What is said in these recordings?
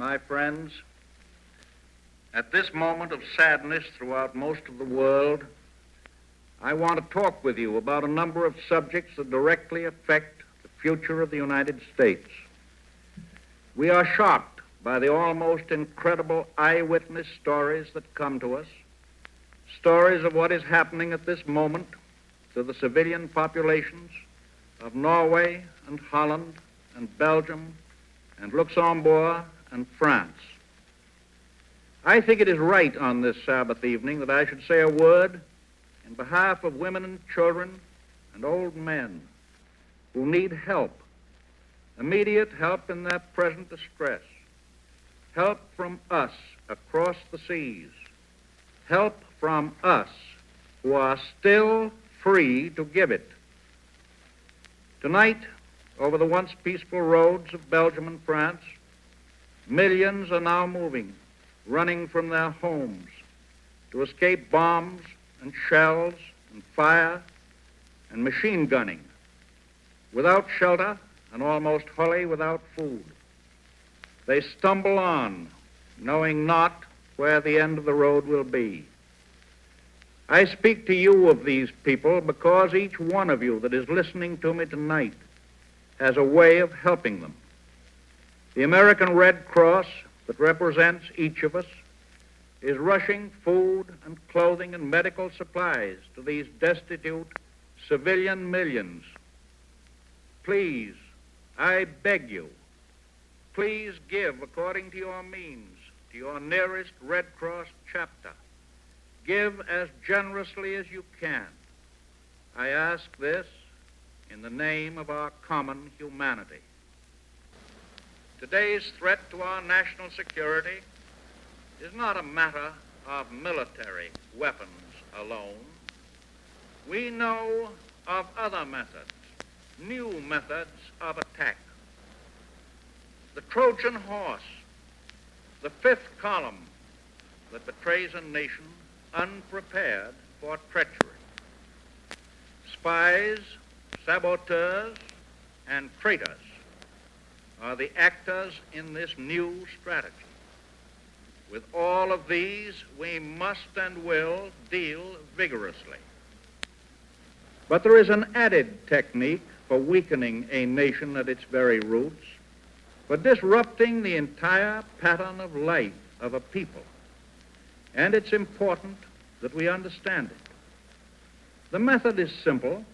My friends, at this moment of sadness throughout most of the world, I want to talk with you about a number of subjects that directly affect the future of the United States. We are shocked by the almost incredible eyewitness stories that come to us, stories of what is happening at this moment to the civilian populations of Norway and Holland and Belgium and Luxembourg and France. I think it is right on this Sabbath evening that I should say a word in behalf of women and children and old men who need help, immediate help in their present distress, help from us across the seas, help from us who are still free to give it. Tonight, over the once peaceful roads of Belgium and France, millions are now moving, running from their homes to escape bombs and shells and fire and machine gunning, without shelter and almost wholly without food. They stumble on, knowing not where the end of the road will be. I speak to you of these people because each one of you that is listening to me tonight has a way of helping them. The American Red Cross that represents each of us is rushing food and clothing and medical supplies to these destitute civilian millions. Please, I beg you, please give according to your means to your nearest Red Cross chapter. Give as generously as you can. I ask this in the name of our common humanity. Today's threat to our national security is not a matter of military weapons alone. We know of other methods, new methods of attack. The Trojan horse, the fifth column that betrays a nation unprepared for treachery. Spies, saboteurs, and traitors are the actors in this new strategy. With all of these, we must and will deal vigorously. But there is an added technique for weakening a nation at its very roots, for disrupting the entire pattern of life of a people. And it's important that we understand it. The method is simple.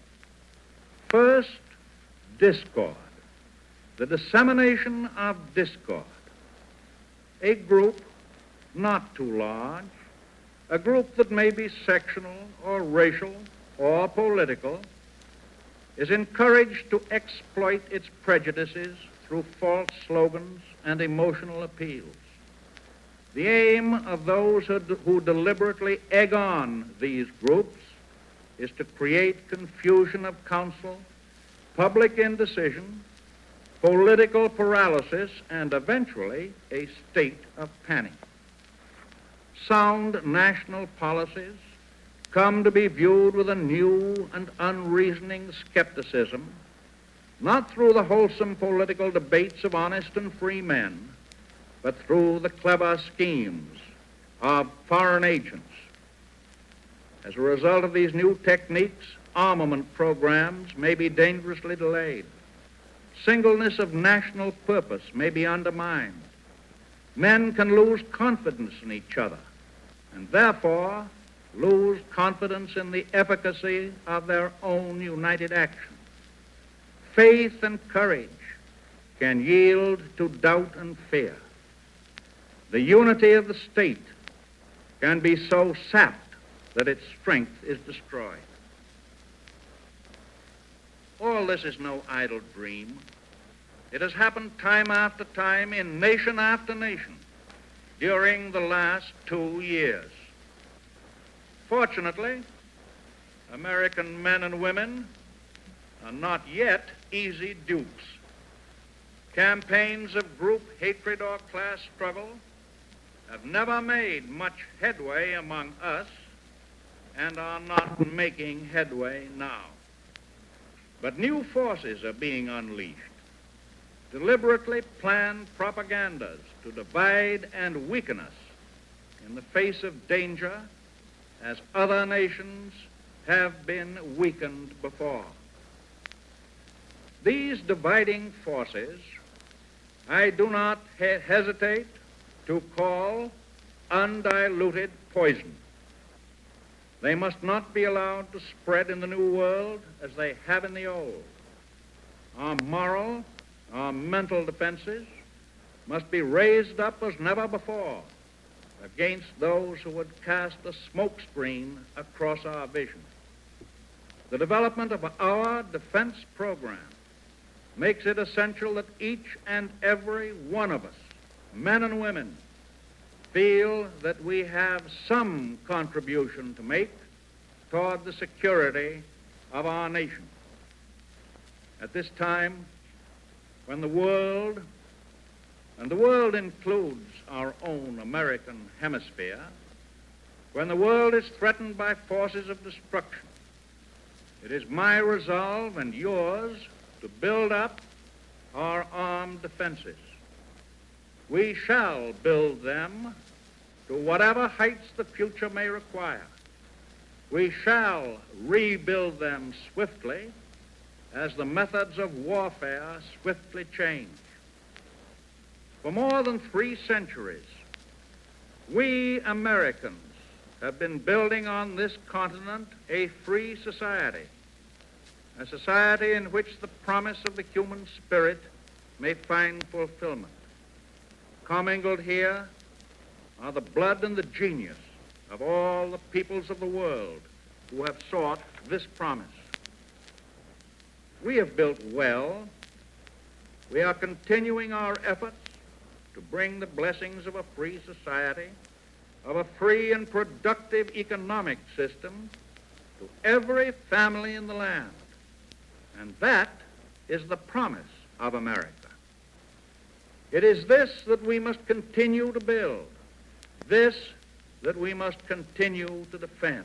First, discord. The dissemination of discord. A group not too large, a group that may be sectional or racial or political, is encouraged to exploit its prejudices through false slogans and emotional appeals. The aim of those who deliberately egg on these groups is to create confusion of counsel, public indecision, political paralysis, and eventually a state of panic. Sound national policies come to be viewed with a new and unreasoning skepticism, not through the wholesome political debates of honest and free men, but through the clever schemes of foreign agents. As a result of these new techniques, armament programs may be dangerously delayed. Singleness of national purpose may be undermined. Men can lose confidence in each other and therefore lose confidence in the efficacy of their own united action. Faith and courage can yield to doubt and fear. The unity of the state can be so sapped that its strength is destroyed. All this is no idle dream. It has happened time after time in nation after nation during the last 2 years. Fortunately, American men and women are not yet easy dupes. Campaigns of group hatred or class struggle have never made much headway among us and are not making headway now. But new forces are being unleashed. deliberately planned propagandas to divide and weaken us in the face of danger as other nations have been weakened before. These dividing forces I do not hesitate to call undiluted poison. They must not be allowed to spread in the New World as they have in the Old. Our moral, our mental defenses must be raised up as never before against those who would cast a smokescreen across our vision. The development of our defense program makes it essential that each and every one of us, men and women, feel that we have some contribution to make toward the security of our nation. At this time, when the world, and the world includes our own American hemisphere, when the world is threatened by forces of destruction, it is my resolve and yours to build up our armed defenses. We shall build them to whatever heights the future may require. We shall rebuild them swiftly as the methods of warfare swiftly change. For more than 3 centuries, we Americans have been building on this continent a free society, a society in which the promise of the human spirit may find fulfillment. Commingled here are the blood and the genius of all the peoples of the world who have sought this promise. We have built well. We are continuing our efforts to bring the blessings of a free society, of a free and productive economic system to every family in the land. And that is the promise of America. It is this that we must continue to build, this that we must continue to defend.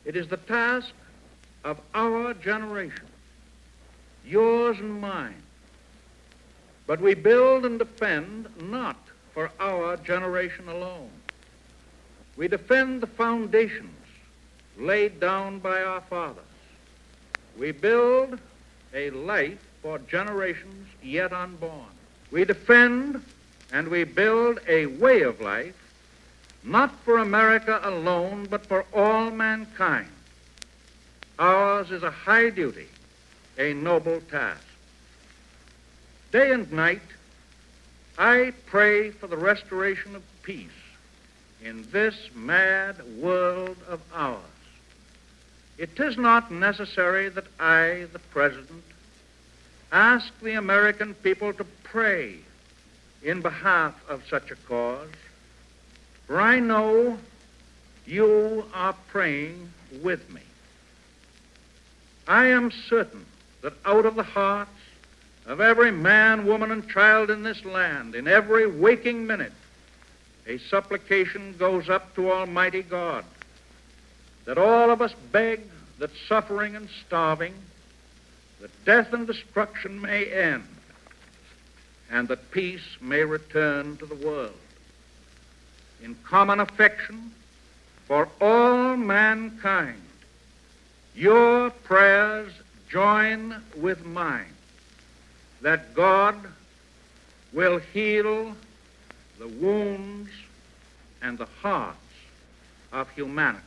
It is the task of our generation, yours and mine. But we build and defend not for our generation alone. We defend the foundations laid down by our fathers. We build a life for generations yet unborn. We defend and we build a way of life, not for America alone, but for all mankind. Ours is a high duty, a noble task. Day and night, I pray for the restoration of peace in this mad world of ours. It is not necessary that I, the President, ask the American people to pray in behalf of such a cause, for I know you are praying with me. I am certain that out of the hearts of every man, woman, and child in this land, in every waking minute, a supplication goes up to Almighty God, that all of us beg that suffering and starving, that death and destruction may end, and that peace may return to the world. In common affection for all mankind, your prayers join with mine, that God will heal the wounds and the hearts of humanity.